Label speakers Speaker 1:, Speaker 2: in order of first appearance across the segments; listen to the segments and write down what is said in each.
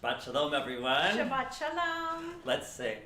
Speaker 1: Shabbat Shalom, everyone.
Speaker 2: Shabbat Shalom.
Speaker 1: Let's sing.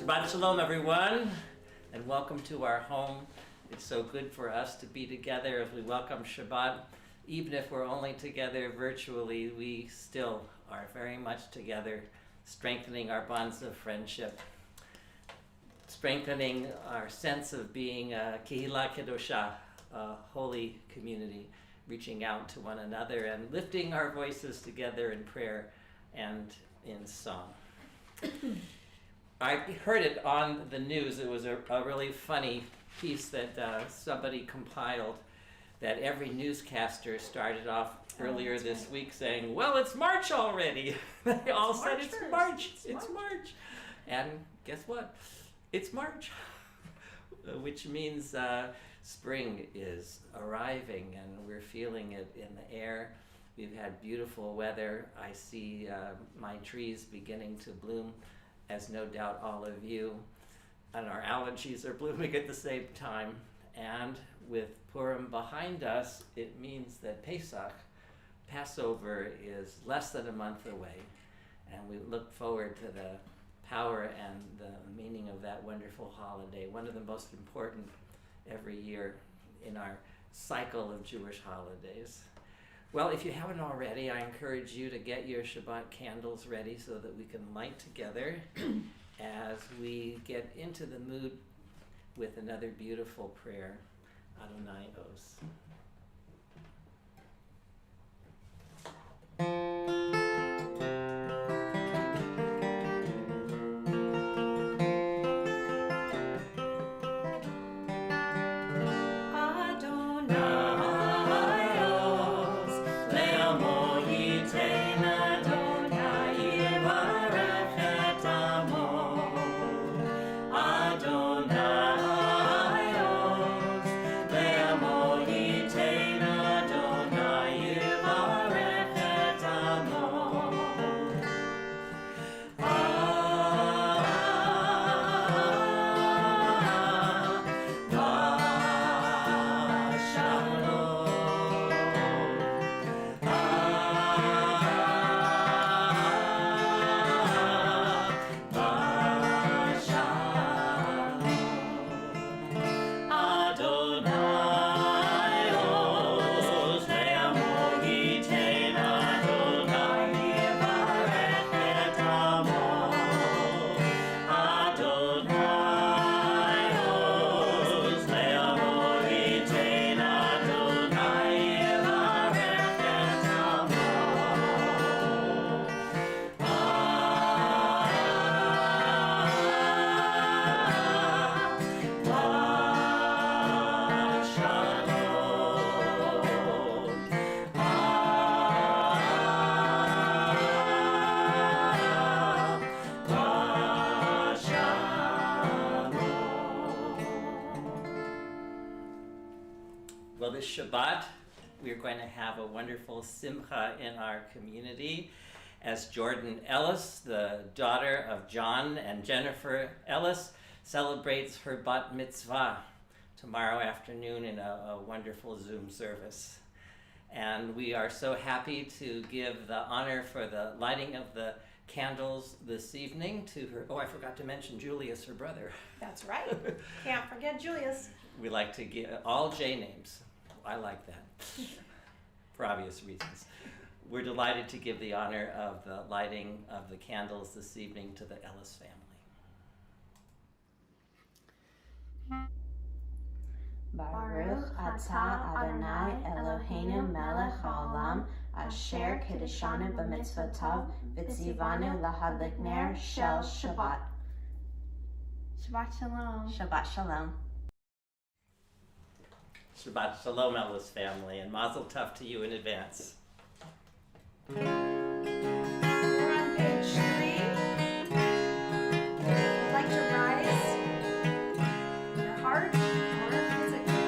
Speaker 1: Shabbat Shalom, everyone, and welcome to our home. It's so good for us to be together as we welcome Shabbat. Even if we're only together virtually, we still are very much together, strengthening our bonds of friendship, strengthening our sense of being a Kehila Kedosha, a holy community, reaching out to one another and lifting our voices together in prayer and in song. I heard it on the news. It was a really funny piece that somebody compiled, that every newscaster started off earlier this week saying, well, it's March already. They all said it's March. It's March. And guess what? It's March, which means spring is arriving and we're feeling it in the air. We've had beautiful weather. I see my trees beginning to bloom as no doubt all of you. And our allergies are blooming at the same time. And with Purim behind us, it means that Pesach, Passover, is less than a month away. And we look forward to the power and the meaning of that wonderful holiday, one of the most important every year in our cycle of Jewish holidays. Well, if you haven't already, I encourage you to get your Shabbat candles ready so that we can light together as we get into the mood with another beautiful prayer, Adonai Os. Well, this Shabbat, we're going to have a wonderful simcha in our community as Jordan Ellis, the daughter of John and Jennifer Ellis, celebrates her bat mitzvah tomorrow afternoon in a wonderful Zoom service. And we are so happy to give the honor for the lighting of the candles this evening to her. Oh, I forgot to mention Julius, her brother.
Speaker 2: That's right. Can't forget Julius.
Speaker 1: We like to give all J names. I like that for obvious reasons. We're delighted to give the honor of the lighting of the candles this evening to the Ellis family.
Speaker 3: Baruch atah Adonai Eloheinu melech haolam asher kiddushanu b'mitzvotav v'tzivanu lahadlik ner shel Shabbat.
Speaker 2: Shabbat shalom.
Speaker 3: Shabbat shalom.
Speaker 1: Shabbat shalom, Ellis family, and mazel tov to you in advance.
Speaker 2: We're on page 3. Would like to rise your heart or physically.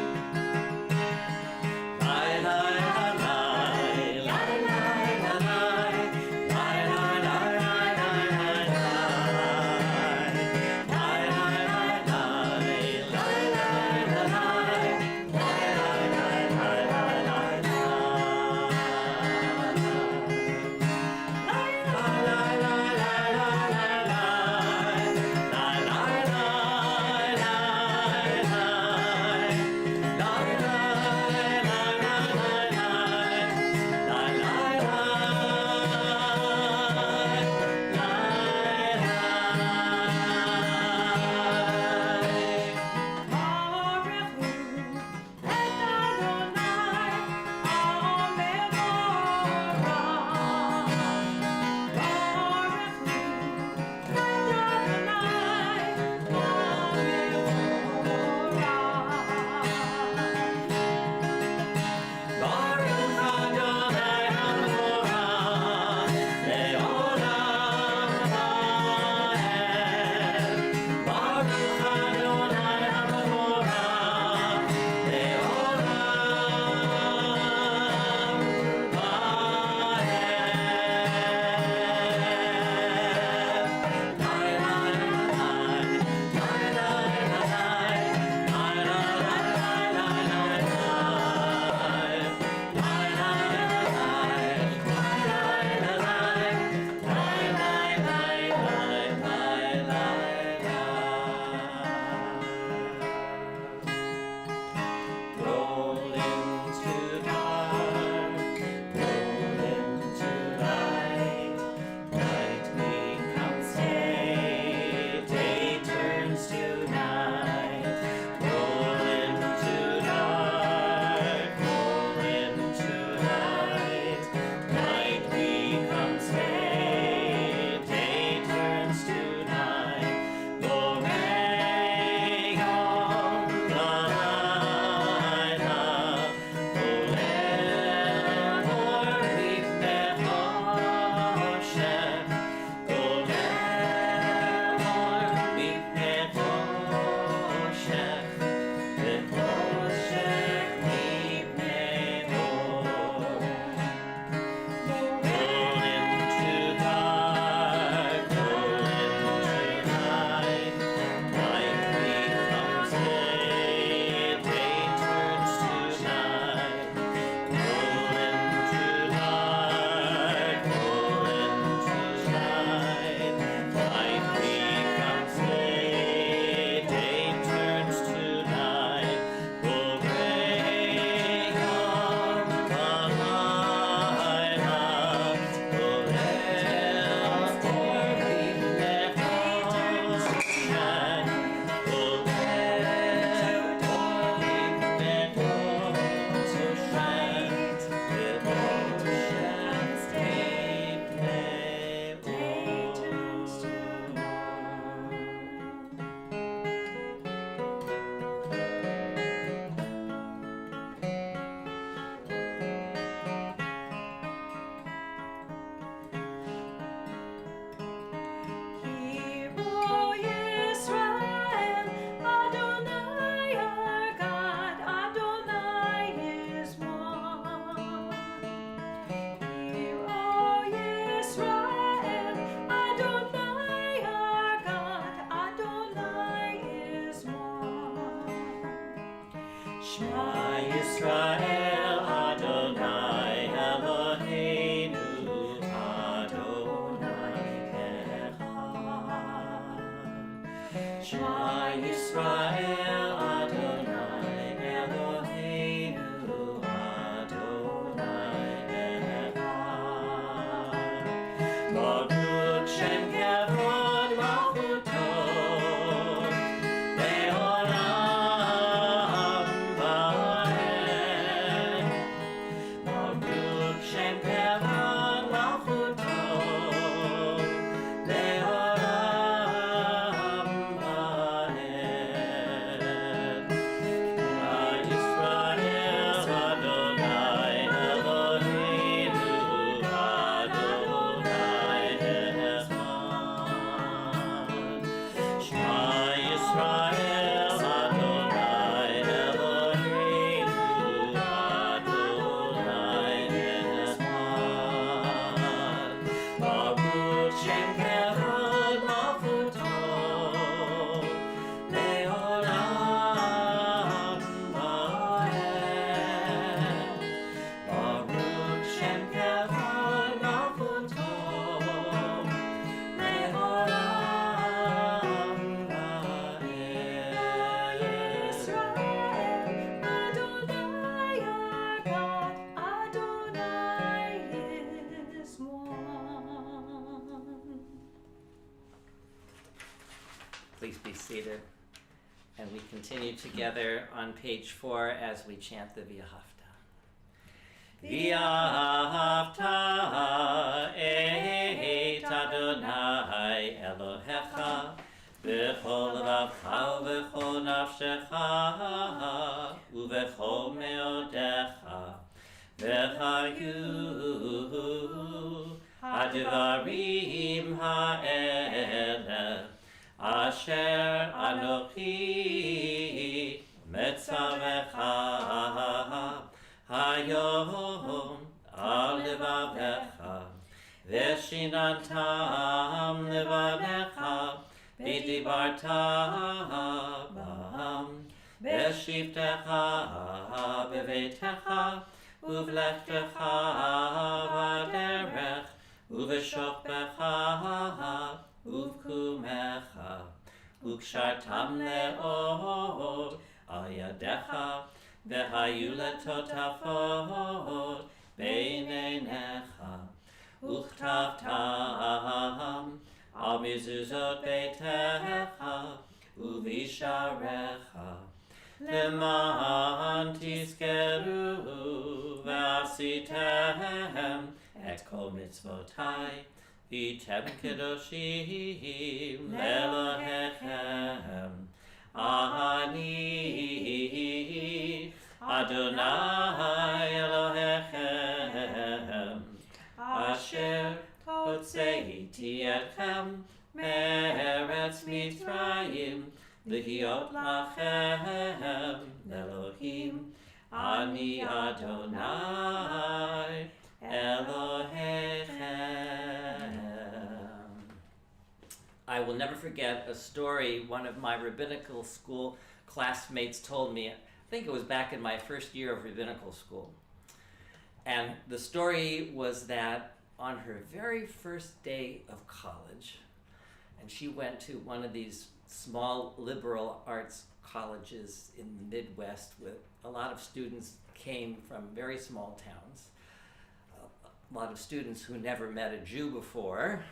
Speaker 1: Please be seated. And we continue together on page 4 as we chant the V'ahavta. V'ahavta et Adonai Elohecha b'chol lavcha v'chol nafshecha uv'chol meodecha v'chayu hadvarim ha'ele asher anochi metzavecha hayom al levavecha v'shinantam levavecha v'dibarta bam v'shivtecha b'veitecha uv'lechtecha v'derech uv'shokbecha uv'kumecha וקשרתם לאור על ידיך והיו לטוטפות בין עיניך וכתבתם על מזוזות ביתך ובשעריך למען תזכרו ועשיתם את כל מצוותי V'tem kedoshim le'Elokechem Ani Adonai Elohechem Asher hotzeiti etchem me'eretz Mitzrayim L'hiot lachem Elohim Ani Adonai Elohechem. I will never forget a story one of my rabbinical school classmates told me. I think it was back in my first year of rabbinical school. And the story was that on her very first day of college, and she went to one of these small liberal arts colleges in the Midwest with a lot of students came from very small towns. A lot of students who never met a Jew before.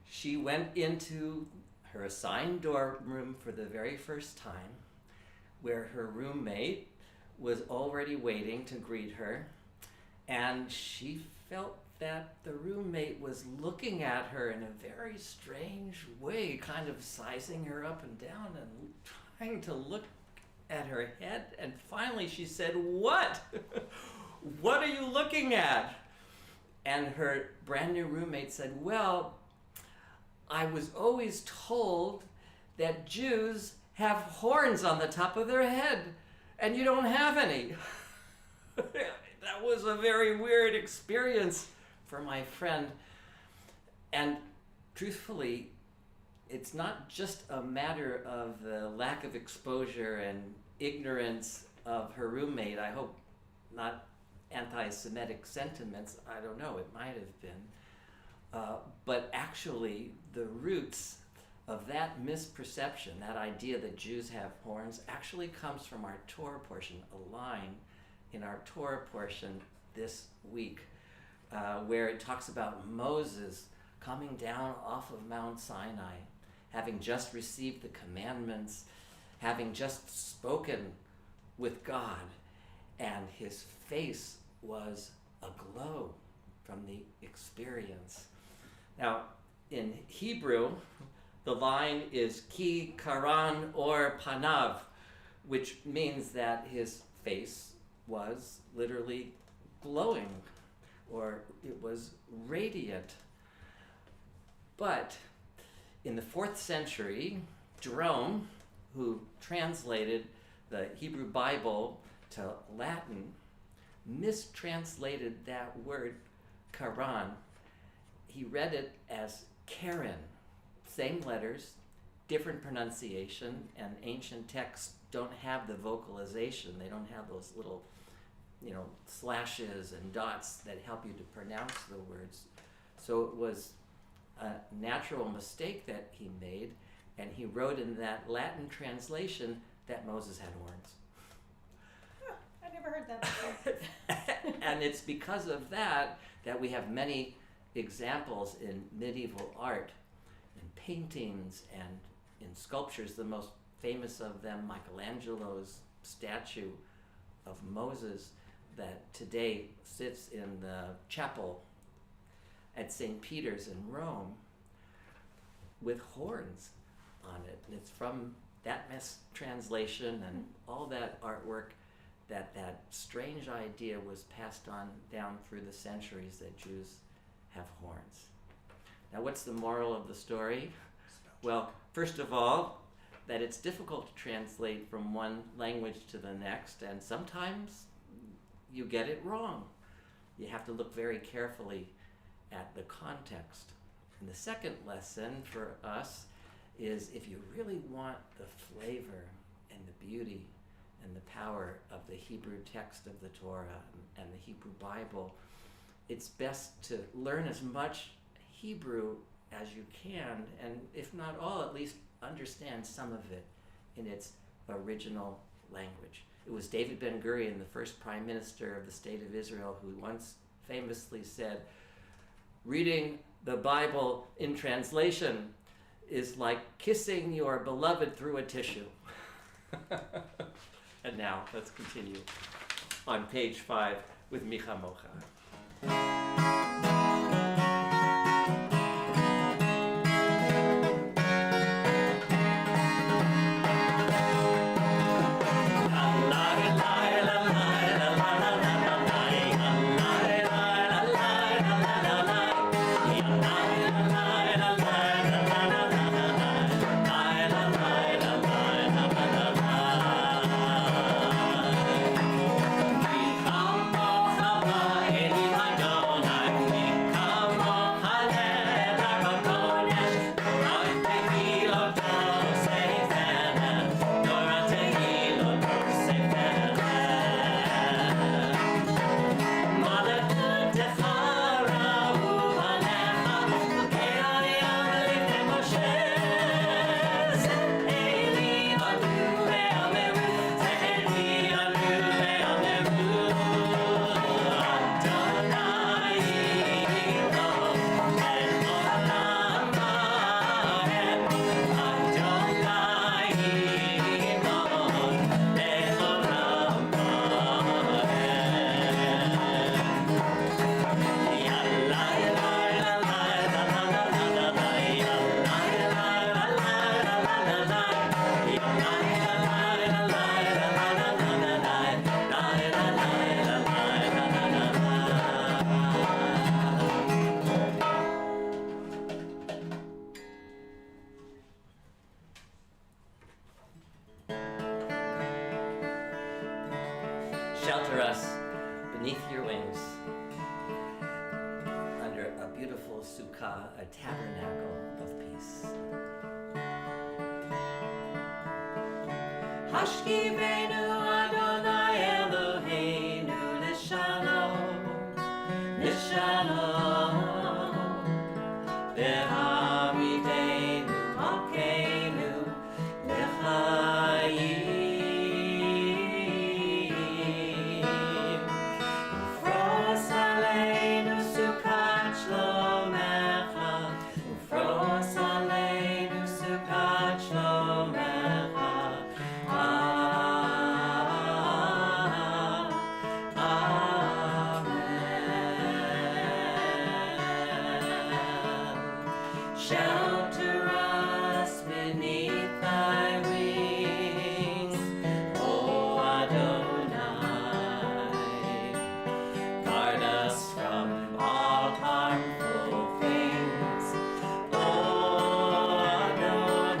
Speaker 1: She went into her assigned dorm room for the very first time, where her roommate was already waiting to greet her, and she felt that the roommate was looking at her in a very strange way, kind of sizing her up and down and trying to look at her head, and finally she said, "What? What are you looking at?" And her brand new roommate said, "Well, I was always told that Jews have horns on the top of their head, and you don't have any." That was a very weird experience for my friend. And truthfully, it's not just a matter of the lack of exposure and ignorance of her roommate. I hope not anti-Semitic sentiments. I don't know, it might have been. But actually, the roots of that misperception, that idea that Jews have horns, actually comes from our Torah portion, a line in our Torah portion this week, where it talks about Moses coming down off of Mount Sinai, having just received the commandments, having just spoken with God, and his face was aglow from the experience. Now, in Hebrew, the line is ki karan or panav, which means that his face was literally glowing, or it was radiant. But in the 4th century, Jerome, who translated the Hebrew Bible to Latin, mistranslated that word karan. He read it as Karen, same letters, different pronunciation, and ancient texts don't have the vocalization. They don't have those little, slashes and dots that help you to pronounce the words. So it was a natural mistake that he made, and he wrote in that Latin translation that Moses had horns.
Speaker 2: I never heard that before.
Speaker 1: And it's because of that that we have many examples in medieval art and paintings and in sculptures, the most famous of them, Michelangelo's statue of Moses that today sits in the chapel at St. Peter's in Rome with horns on it. And it's from that translation and all that artwork that strange idea was passed on down through the centuries that Jews have horns. Now, what's the moral of the story? Well, first of all, that it's difficult to translate from one language to the next, and sometimes you get it wrong. You have to look very carefully at the context. And the second lesson for us is if you really want the flavor and the beauty and the power of the Hebrew text of the Torah and the Hebrew Bible, it's best to learn as much Hebrew as you can, and if not all, at least understand some of it in its original language. It was David Ben-Gurion, the first prime minister of the state of Israel, who once famously said, "Reading the Bible in translation is like kissing your beloved through a tissue." And now, let's continue on page 5 with Micha Mocha. Shelter us beneath your wings, under a beautiful sukkah, a tabernacle of peace. Hashkivenu Adonai Eloheinu l'shalom, l'shalom, v'hamitenu malkeinu l'chaim. Shelter us beneath thy wings, O Adonai. Guard us from all harmful things, O Adonai.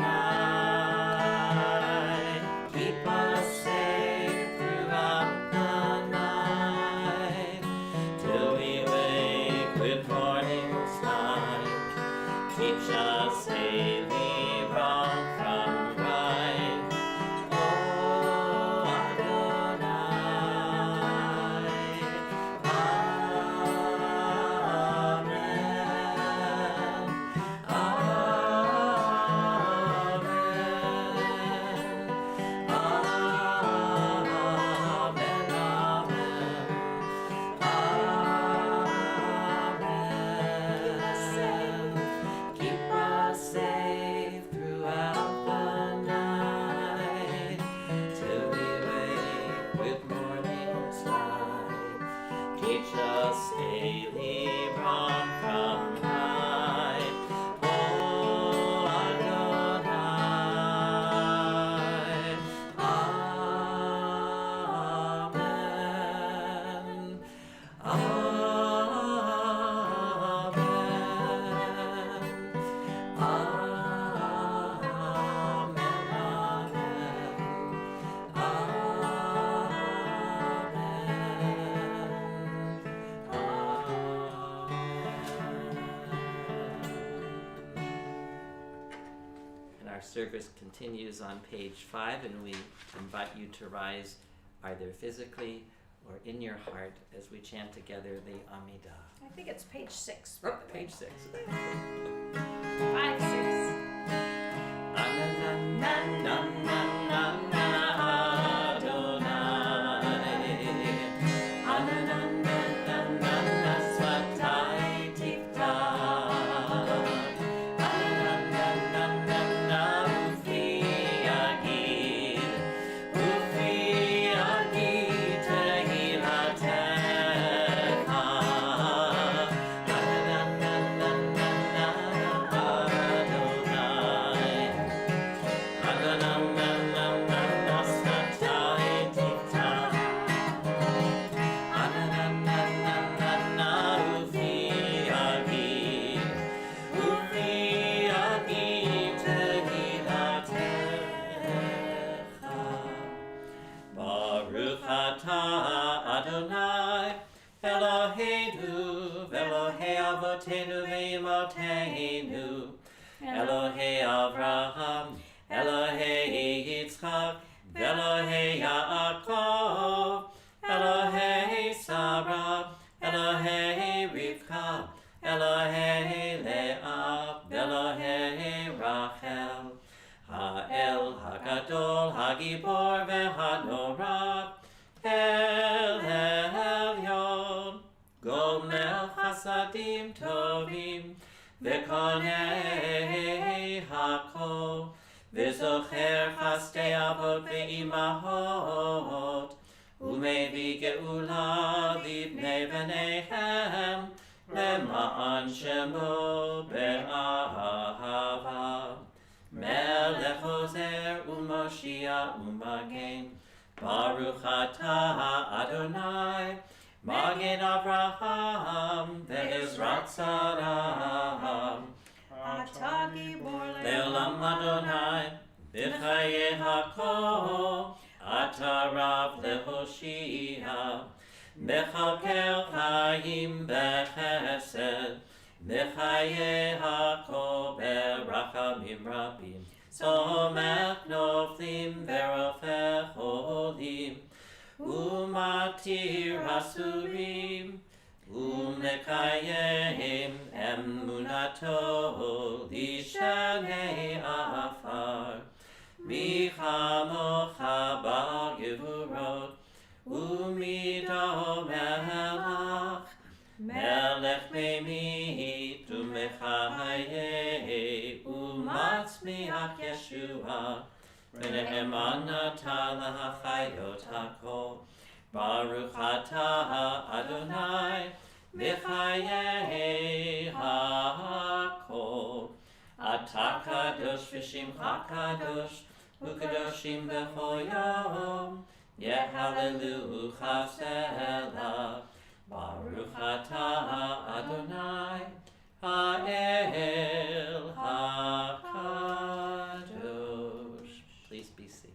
Speaker 1: Keep us safe throughout the night, till we wake with morning's light. Teach us daily wrong from right, O Adonai. Amen. Amen. Amen. Amen. Keep us safe. service continues on page 5, and we invite you to rise either physically or in your heart as we chant together the Amidah.
Speaker 2: I think it's page 6. by
Speaker 1: Oh,
Speaker 2: the way.
Speaker 1: page 6.
Speaker 2: 5, 6.
Speaker 1: Baruch atah Adonai Eloheinu v'Elohei Avotenu v'Imotenu Elohei Avraham Elohei Yitzchak v'Elohei Yaakov Elohei Sarah Elohei Rivka Elohei Leah v'Elohei Rachel Ha'el Hagadol Hagibor v'Hanora El Elyon Gomel Chasadim Tovim V'Konei Hakol V'Zocher Chastei Avot V'Imahot Umevi Geula Libnei V'neihem Lema'an Shemo Be'ahava Melech Ozer U'Moshiach U'Magen Baruch atah Adonai Magen Avraham Ve'ezrat Sarah
Speaker 2: Atah Gibor
Speaker 1: Le'olam Adonai B'chayei HaKol Atah Rav Lehoshia Mechakel Chaim B'chesed B'chayei HaKol B'rachamim Rabim Somech Noflim V'Rofech Olim Umatir Hasurim Umekayim Emunato Lishanei Afar Michamocha Bar Gevurot Umido Melach Melech Memit Umechayei Umatzmiach Yeshua V'ne'emana Lahachayot HaKol Baruch atah Adonai V'chayei HaKol Atah Kadosh V'Shimcha Kadosh U'Kadoshim B'chol Yom Yehalelu Chaselah Baruch atah Adonai Ha'el HaKadosh. Please be seated.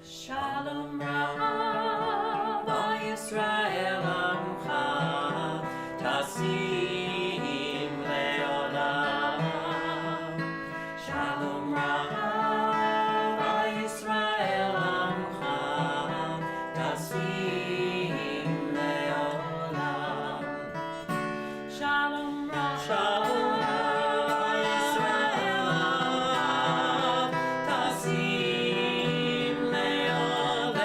Speaker 1: Shalom Rav Yisrael Amcha Tasim Leolam Shalom Rav Yisrael Amcha Tasim Leolam Shalom Rav Yisrael Amcha Tasim Leolam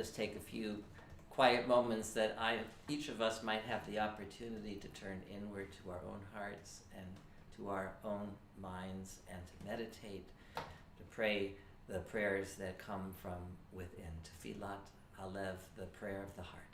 Speaker 1: us take a few quiet moments that each of us might have the opportunity to turn inward to our own hearts and to our own minds, and to meditate, to pray the prayers that come from within. Tefillat Halev, the prayer of the heart.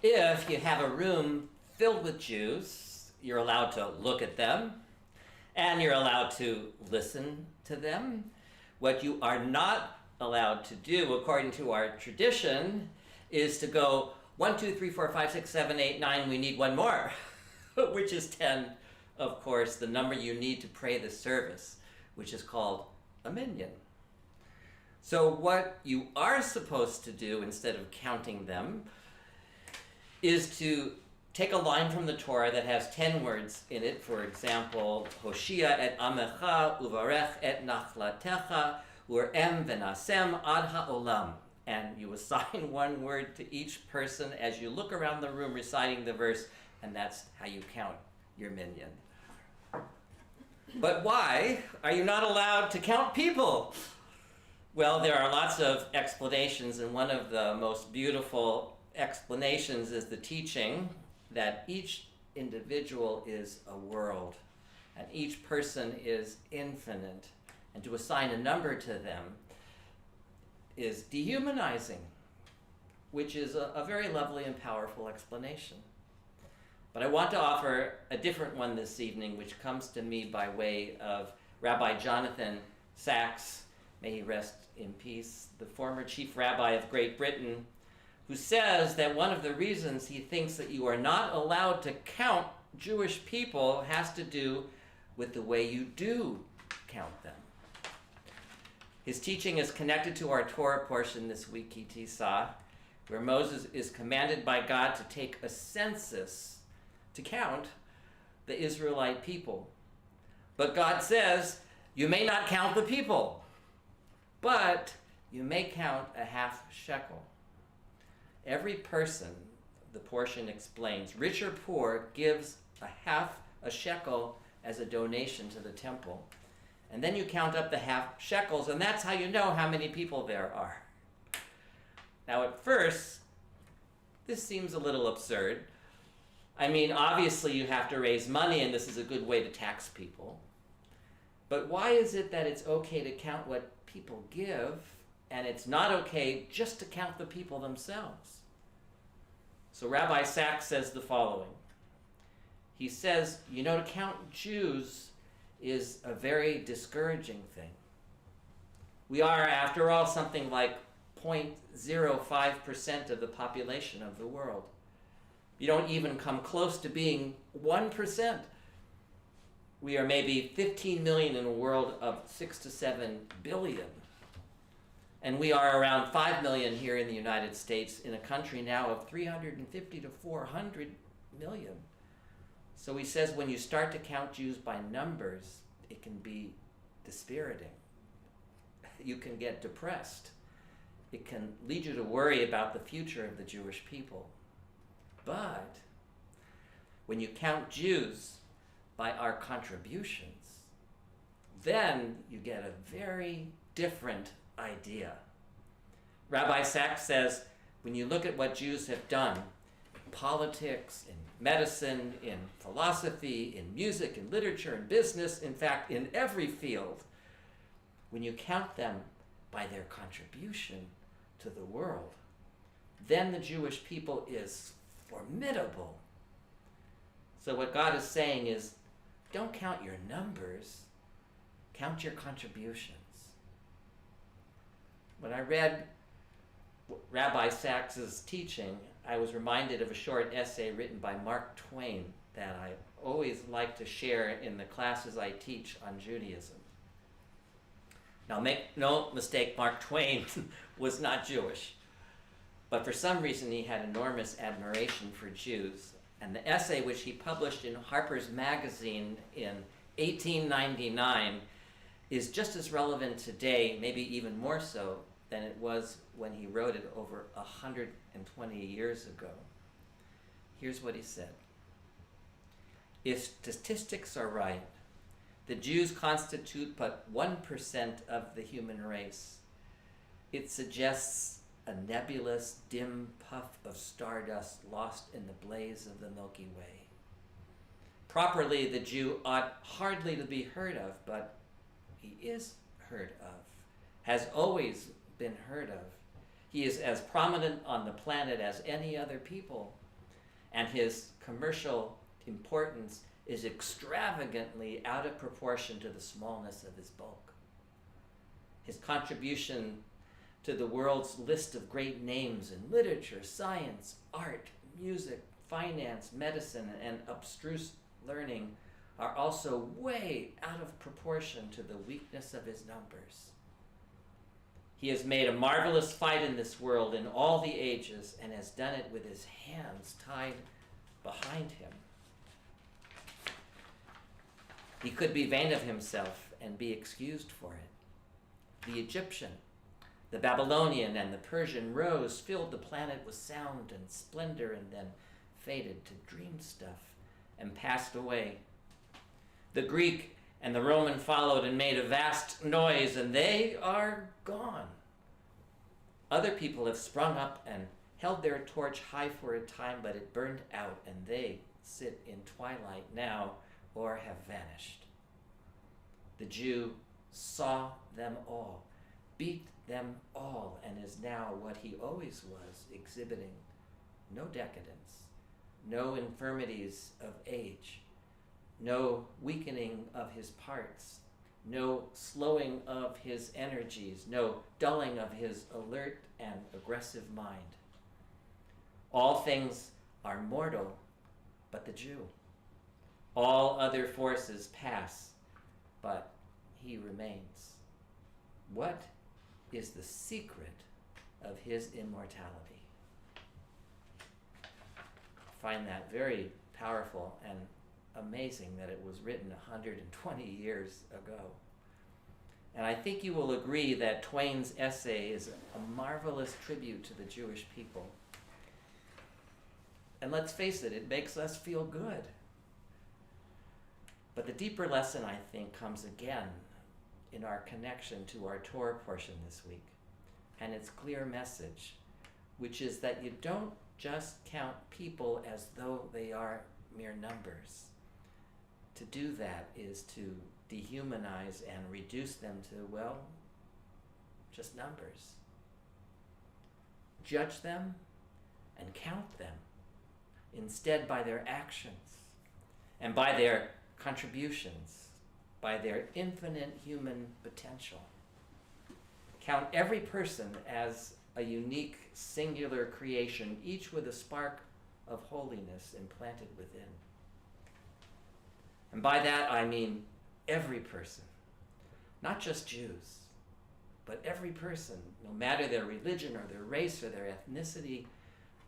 Speaker 1: If you have a room filled with Jews, you're allowed to look at them, and you're allowed to listen to them. What you are not allowed to do, according to our tradition, is to go 1, 2, 3, 4, 5, 6, 7, 8, 9, we need one more, which is 10, of course, the number you need to pray the service, which is called a minyan. So what you are supposed to do, instead of counting them, is to take a line from the Torah that has 10 words in it. For example, Hoshia et amecha, uvarech et nachlatecha, ur'em v'nasem ad ha'olam. And you assign one word to each person as you look around the room reciting the verse, and that's how you count your minyan. But why are you not allowed to count people? Well, there are lots of explanations, and one of the most beautiful explanations is the teaching that each individual is a world, and each person is infinite, and to assign a number to them is dehumanizing, which is a very lovely and powerful explanation. But I want to offer a different one this evening, which comes to me by way of Rabbi Jonathan Sacks, may he rest in peace, the former chief rabbi of Great Britain, who says that one of the reasons he thinks that you are not allowed to count Jewish people has to do with the way you do count them. His teaching is connected to our Torah portion this week, Ki Tisa, where Moses is commanded by God to take a census to count the Israelite people. But God says, you may not count the people, but you may count a half shekel. Every person, the portion explains, rich or poor, gives a half a shekel as a donation to the temple. And then you count up the half shekels, and that's how you know how many people there are. Now at first, this seems a little absurd. I mean, obviously you have to raise money, and this is a good way to tax people. But why is it that it's okay to count what people give, and it's not okay just to count the people themselves? So Rabbi Sacks says the following. He says, you know, to count Jews is a very discouraging thing. We are, after all, something like 0.05% of the population of the world. You don't even come close to being 1%. We are maybe 15 million in a world of 6 to 7 billion. And we are around 5 million here in the United States, in a country now of 350 to 400 million. So he says when you start to count Jews by numbers, it can be dispiriting. You can get depressed. It can lead you to worry about the future of the Jewish people. But when you count Jews by our contributions, then you get a very different idea. Rabbi Sacks says, when you look at what Jews have done in politics, in medicine, in philosophy, in music, in literature, in business, in fact, in every field, when you count them by their contribution to the world, then the Jewish people is formidable. So what God is saying is, don't count your numbers, count your contributions. When I read Rabbi Sacks' teaching, I was reminded of a short essay written by Mark Twain that I always like to share in the classes I teach on Judaism. Now make no mistake, Mark Twain was not Jewish, but for some reason he had enormous admiration for Jews. And the essay which he published in Harper's Magazine in 1899 is just as relevant today, maybe even more so, than it was when he wrote it over 120 years ago. Here's what he said. If statistics are right, the Jews constitute but 1% of the human race. It suggests a nebulous, dim puff of stardust lost in the blaze of the Milky Way. Properly, the Jew ought hardly to be heard of, but he is heard of, has always been heard of. He is as prominent on the planet as any other people, and his commercial importance is extravagantly out of proportion to the smallness of his bulk. His contribution to the world's list of great names in literature, science, art, music, finance, medicine, and abstruse learning are also way out of proportion to the weakness of his numbers. He has made a marvelous fight in this world in all the ages and has done it with his hands tied behind him. He could be vain of himself and be excused for it. The Egyptian, the Babylonian, and the Persian rose filled the planet with sound and splendor and then faded to dream stuff and passed away. The Greek And the Roman followed and made a vast noise, and they are gone. Other people have sprung up and held their torch high for a time, but it burned out, and they sit in twilight now or have vanished. The Jew saw them all, beat them all, and is now what he always was, exhibiting no decadence, no infirmities of age, no weakening of his parts, no slowing of his energies, no dulling of his alert and aggressive mind. All things are mortal, but the Jew. All other forces pass, but he remains. What is the secret of his immortality? I find that very powerful and amazing that it was written 120 years ago. And I think you will agree that Twain's essay is a marvelous tribute to the Jewish people. And let's face it, it makes us feel good. But the deeper lesson, I think, comes again in our connection to our Torah portion this week, and its clear message, which is that you don't just count people as though they are mere numbers. To do that is to dehumanize and reduce them to, well, just numbers. Judge them and count them instead by their actions and by their contributions, by their infinite human potential. Count every person as a unique, singular creation, each with a spark of holiness implanted within. And by that I mean every person, not just Jews, but every person, no matter their religion or their race or their ethnicity,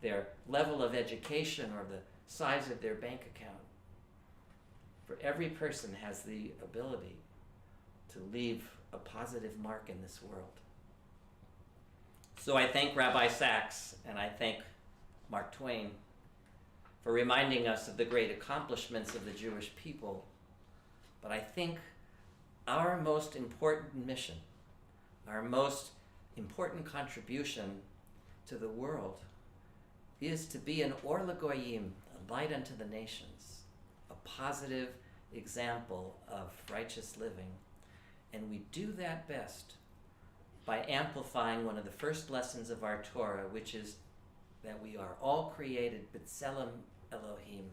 Speaker 1: their level of education or the size of their bank account. For every person has the ability to leave a positive mark in this world. So I thank Rabbi Sachs and I thank Mark Twain for reminding us of the great accomplishments of the Jewish people. But I think our most important mission, our most important contribution to the world is to be an or lagoyim, a light unto the nations, a positive example of righteous living. And we do that best by amplifying one of the first lessons of our Torah, which is that we are all created b'tselem Elohim,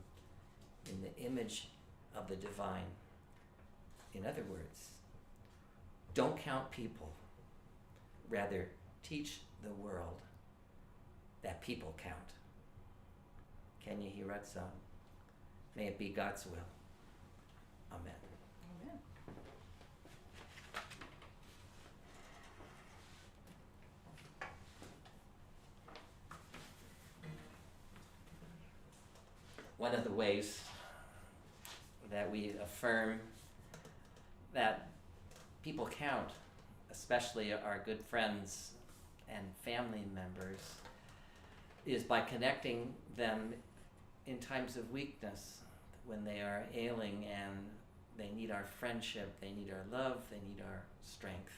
Speaker 1: in the image of the divine. In other words, don't count people, rather teach the world that people count. Ken Yehi Ratzon. May it be God's will. Amen.
Speaker 2: Amen.
Speaker 1: One of the ways that we affirm that people count, especially our good friends and family members, is by connecting them in times of weakness, when they are ailing and they need our friendship, they need our love, they need our strength.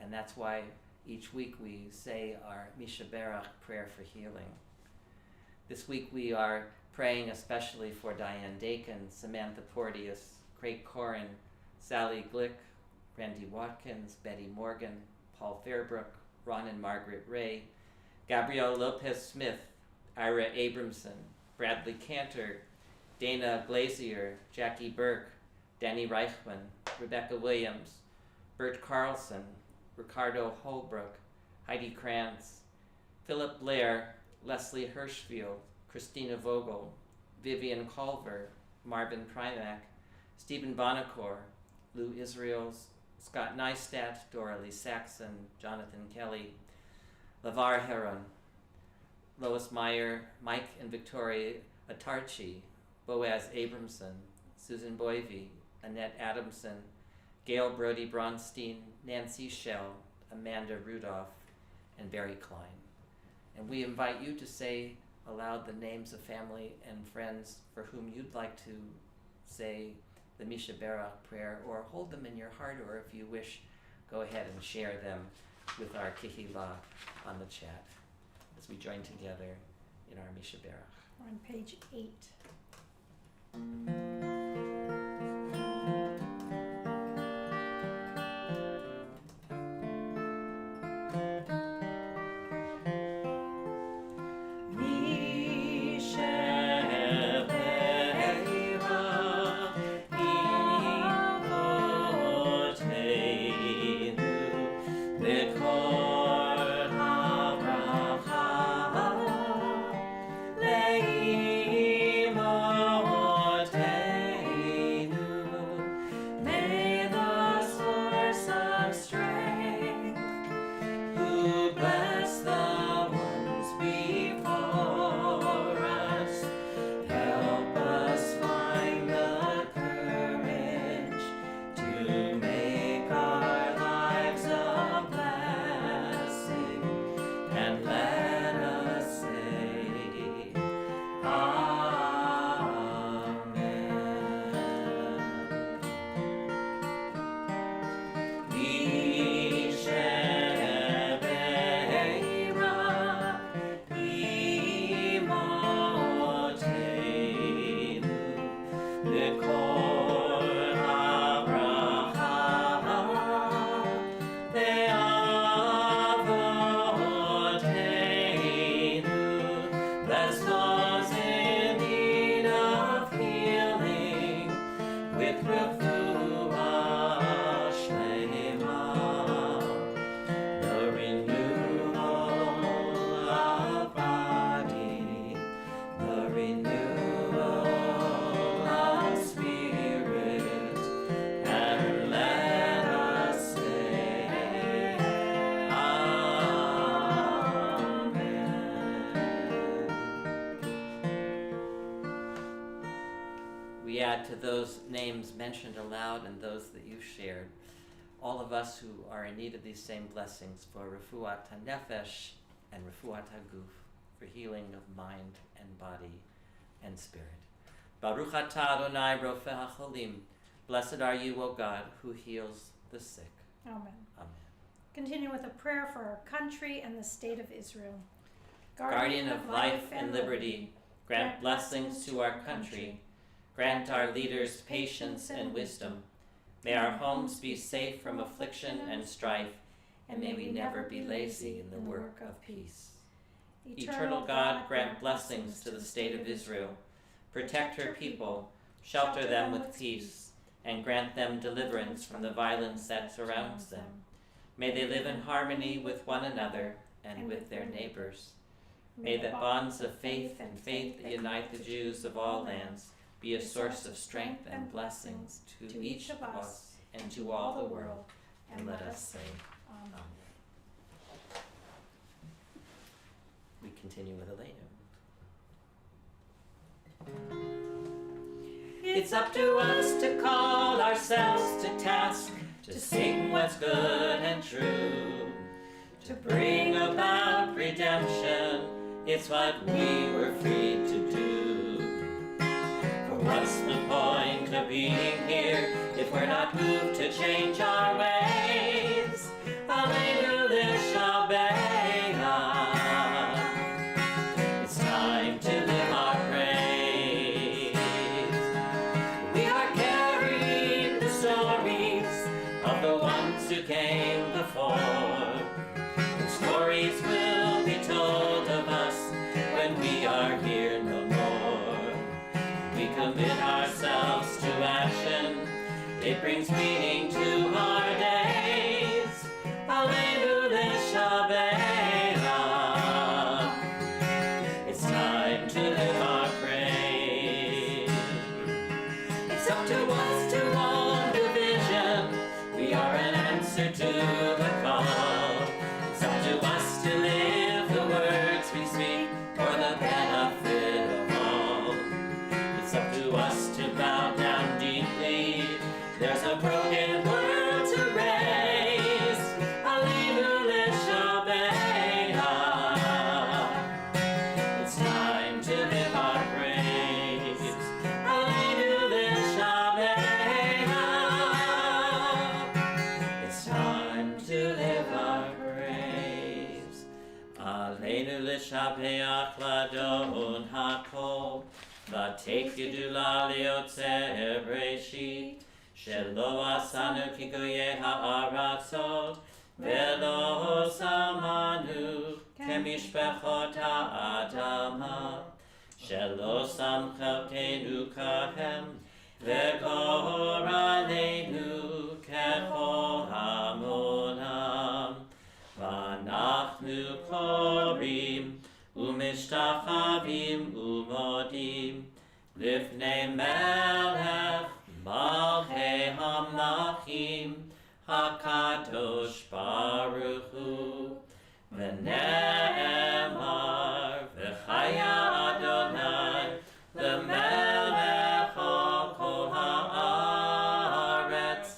Speaker 1: And that's why each week we say our Mishaberach prayer for healing. This week we are praying especially for Diane Dakin, Samantha Porteous, Craig Corin, Sally Glick, Randy Watkins, Betty Morgan, Paul Fairbrook, Ron and Margaret Ray, Gabrielle Lopez-Smith, Ira Abramson, Bradley Cantor, Dana Glazier, Jackie Burke, Danny Reichman, Rebecca Williams, Bert Carlson, Ricardo Holbrook, Heidi Krantz, Philip Blair, Leslie Hirschfield, Christina Vogel, Vivian Culver, Marvin Primack, Stephen Bonacore, Lou Israels, Scott Neistat, Dora Lee Saxon, Jonathan Kelly, LaVar Heron, Lois Meyer, Mike and Victoria Atarchi, Boaz Abramson, Susan Boivy, Annette Adamson, Gail Brody Bronstein, Nancy Schell, Amanda Rudolph, and Barry Klein. And we invite you to say aloud the names of family and friends for whom you'd like to say the Mishaberach prayer, or hold them in your heart, or if you wish, go ahead and share them with our Kehillah on the chat as we join together in our Mishaberach.
Speaker 2: We're on page 8.
Speaker 1: We add to those names mentioned aloud and those that you shared, all of us who are in need of these same blessings for refuat hanefesh and refuat haguf, for healing of mind and body and spirit. Baruch atah Adonai rofeh hacholim. Blessed are you, O God, who heals the sick.
Speaker 2: Amen.
Speaker 1: Amen.
Speaker 2: Continue with a prayer for our country and the state of Israel.
Speaker 1: Guardian of life and liberty, grant blessings to our country. Grant our leaders patience and wisdom. May our homes be safe from affliction and strife, and may we never be lazy in the work of peace. Eternal God, grant blessings to the state of Israel. Protect her people, shelter them with peace, and grant them deliverance from the violence that surrounds them. May they live in harmony with one another and with their neighbors. May the bonds of faith and faith that unite the Jews of all lands be a source of strength and blessings to each of us and to all the world. And let us say, Amen. We continue with Elena. It's up to us to call ourselves to task, to sing what's good and true, to bring about redemption. It's what we were freed to do. What's the point of being here if we're not moved to change our ways? Alleluia, Shabbat. It's time to live our praise. We are carrying the stories of the ones who came before. The stories will be told of us when we are here no more. We commit ourselves to action. It brings meaning to our days. Alleluia, Shabbat. It's time to live our praise. It's up to us to own the vision. We are an answer to the call. It's up to us to live the words we speak for the benefit of all. It's up to us to bow down deeply. There's a broken world to V'yapeach ladon hakol, v'tek gedula liotze breshit, shelo asanu ki goyei ha'aratzot, velo samanu kemishpechot ha'adama, shelo samcheltenu kahem, v'gor aleinu kechol hamonam. V'anachnu korim u'mishtachavim u'modim lifnei melech malchei hamlachim hakadosh baruch hu v'ne'emar v'chaya Adonai l'melech kol ha'aretz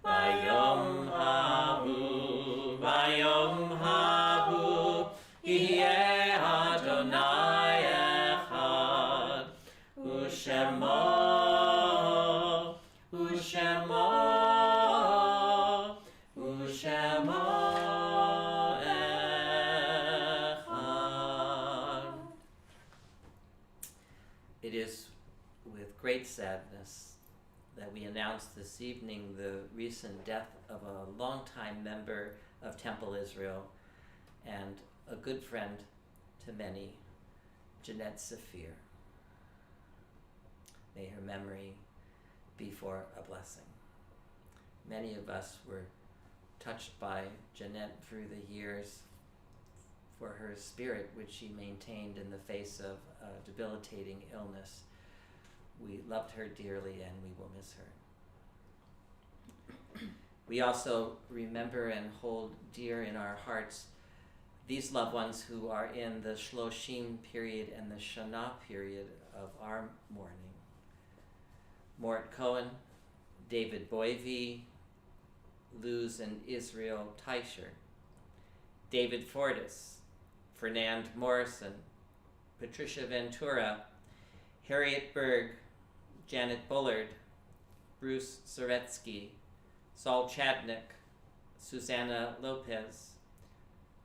Speaker 1: v'yom hahu yeh Adonai echad u'shemo echad. It is with great sadness that we announce this evening the recent death of a longtime member of Temple Israel and a good friend to many, Jeanette Saphir. May her memory be for a blessing. Many of us were touched by Jeanette through the years for her spirit, which she maintained in the face of a debilitating illness. We loved her dearly and we will miss her. We also remember and hold dear in our hearts these loved ones who are in the Shloshim period and the Shana period of our mourning. Mort Cohen, David Boivy, Luz and Israel Teicher, David Fortis, Fernand Morrison, Patricia Ventura, Harriet Berg, Janet Bullard, Bruce Zaretsky, Saul Chadnick, Susanna Lopez,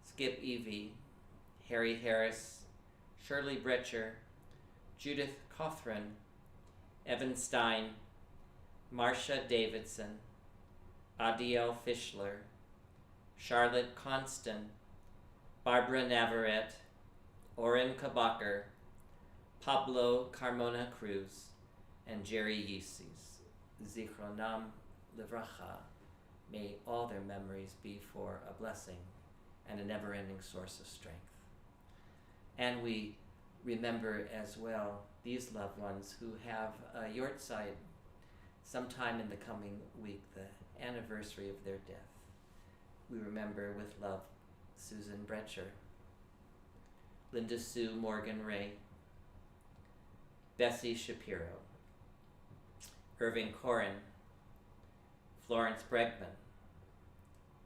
Speaker 1: Skip Evie, Harry Harris, Shirley Brecher, Judith Cothran, Evan Stein, Marcia Davidson, Adiel Fischler, Charlotte Constant, Barbara Navarrete, Oren Kabacher, Pablo Carmona Cruz, and Jerry Yisis. Zichronam Livracha. May all their memories be for a blessing and a never-ending source of strength. And we remember as well these loved ones who have a yortzeit sometime in the coming week, the anniversary of their death. We remember with love Susan Brecher, Linda Sue Morgan Ray, Bessie Shapiro, Irving Corin, Florence Bregman,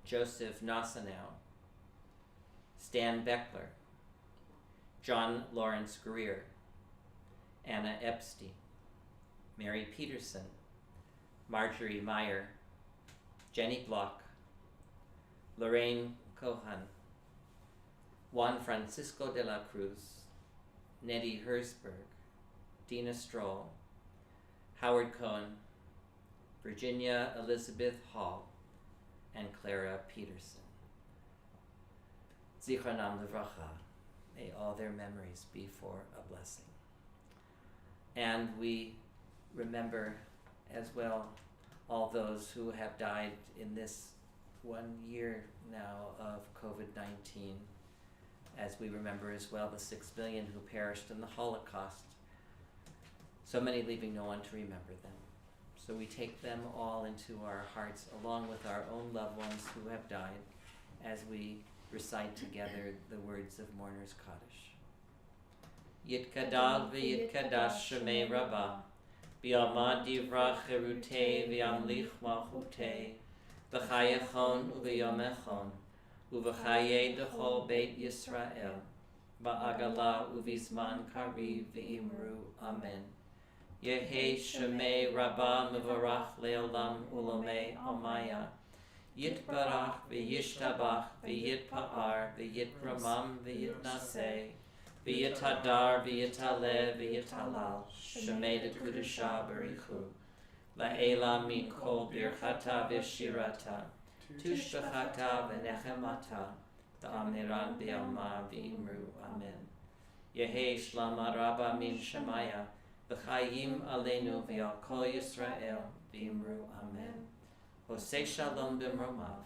Speaker 1: Joseph Nassanow, Stan Beckler, John Lawrence Greer, Anna Epstein, Mary Peterson, Marjorie Meyer, Jenny Block, Lorraine Cohan, Juan Francisco de la Cruz, Nettie Herzberg, Dina Stroll, Howard Cohen, Virginia Elizabeth Hall, and Clara Peterson. Zichronam Livracha. May all their memories be for a blessing. And we remember as well all those who have died in this 1 year now of COVID-19, as we remember as well the 6 million who perished in the Holocaust, so many leaving no one to remember them. So we take them all into our hearts along with our own loved ones who have died as we recite together the words of Mourner's Kaddish. Yitkadal v'yitkadash shemei Rabbah, v'yamad divrach cherutei v'yamlich malchutei, v'chayechon u'v'yomechon, u'v'chayei d'chol beit Yisrael, ba'agala u'v'zman kariv v'imru amen. Yehi shemei Rabbah mevarach le'olam u'lomei amaya, Yitbarach v'yishtabach v'yitpa'ar v'yitramam v'yitnaseh V'yatadar, v'yataleh, v'yatalal, Shemeda Kudusha Barichu, La'ela Mikol Birchata V'shirata, Tushbachata V'nechemata, Ta'amiran B'yalma V'imru, Amen. Yehi Shlama Rabba Min Shemaya, V'chayim Aleinu V'yal Kol Yisrael, V'imru, Amen. Hosei Shalom B'mromav,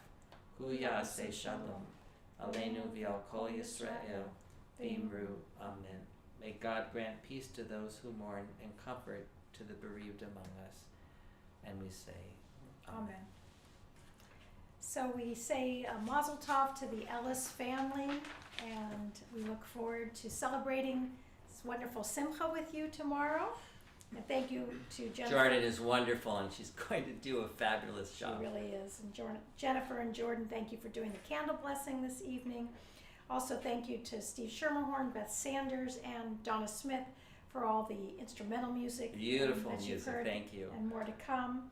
Speaker 1: Hu Ya'aseh Shalom, Aleinu V'yal Kol Yisrael, V'imru, Amen. May God grant peace to those who mourn and comfort to the bereaved among us. And we say, Amen.
Speaker 2: So we say Mazel Tov to the Ellis family, and we look forward to celebrating this wonderful Simcha with you tomorrow. And thank you to Jennifer.
Speaker 1: Jordan is wonderful, and she's going to do a fabulous job.
Speaker 2: She really is. And Jennifer and Jordan, thank you for doing the candle blessing this evening. Also, thank you to Steve Schermerhorn, Beth Sanders, and Donna Smith for all the instrumental music.
Speaker 1: Beautiful
Speaker 2: that you've
Speaker 1: music,
Speaker 2: heard,
Speaker 1: thank you.
Speaker 2: and more to come.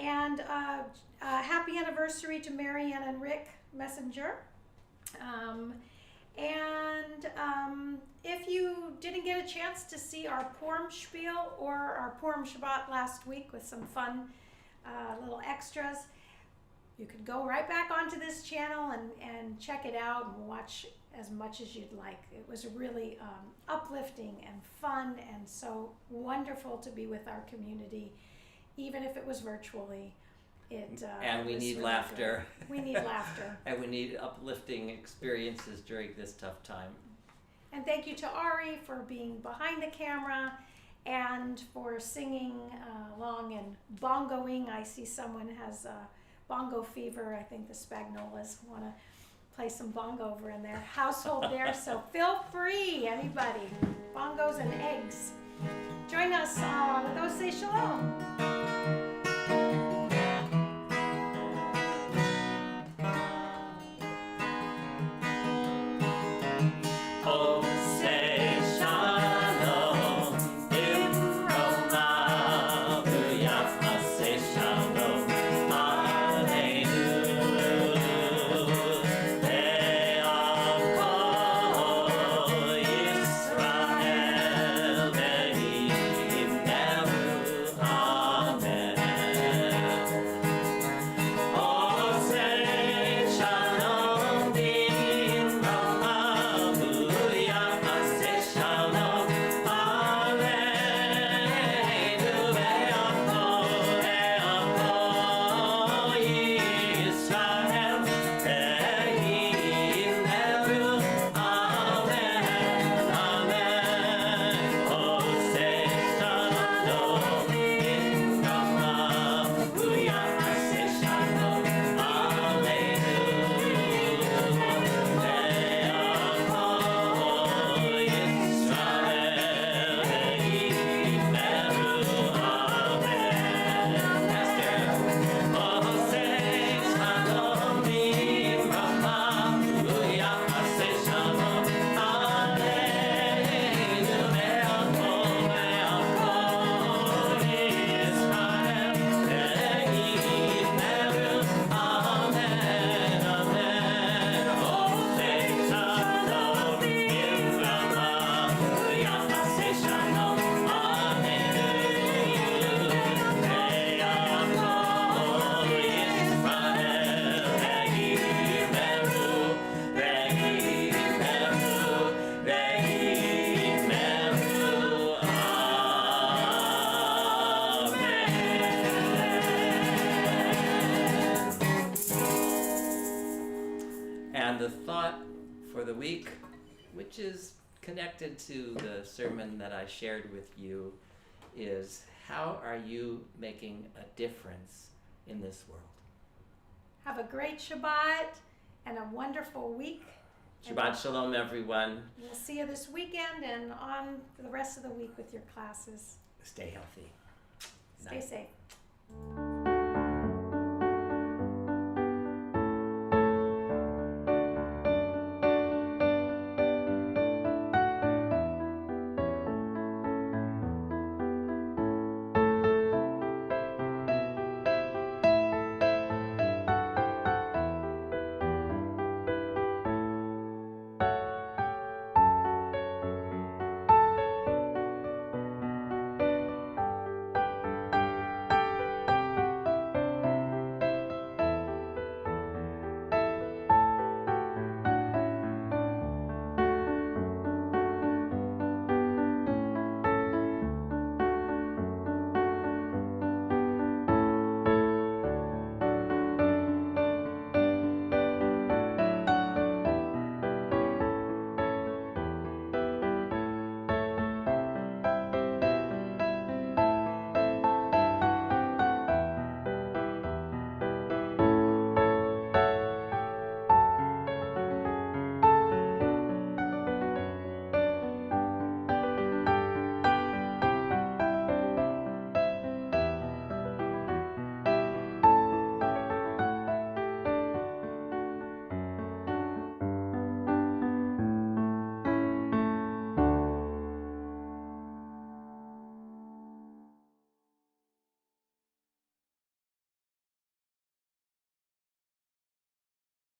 Speaker 2: And happy anniversary to Marianne and Rick Messenger. If you didn't get a chance to see our Purim Spiel or our Purim Shabbat last week with some fun little extras, you could go right back onto this channel and check it out and watch as much as you'd like. It was really uplifting and fun and so wonderful to be with our community, even if it was virtually.
Speaker 1: And we need
Speaker 2: really
Speaker 1: laughter.
Speaker 2: Good. We need laughter.
Speaker 1: And we need uplifting experiences during this tough time.
Speaker 2: And thank you to Ari for being behind the camera and for singing along and bongoing. I see someone has bongo fever. I think the Spagnolas want to play some bongo over in their household there. So feel free, anybody. Bongos and eggs. Join us with Oseh Shalom.
Speaker 1: And the thought for the week, which is connected to the sermon that I shared with you, is how are you making a difference in this world?
Speaker 2: Have a great Shabbat and a wonderful week.
Speaker 1: Shabbat Shalom, everyone.
Speaker 2: We'll see you this weekend and on for the rest of the week with your classes.
Speaker 1: Stay healthy.
Speaker 2: Stay safe.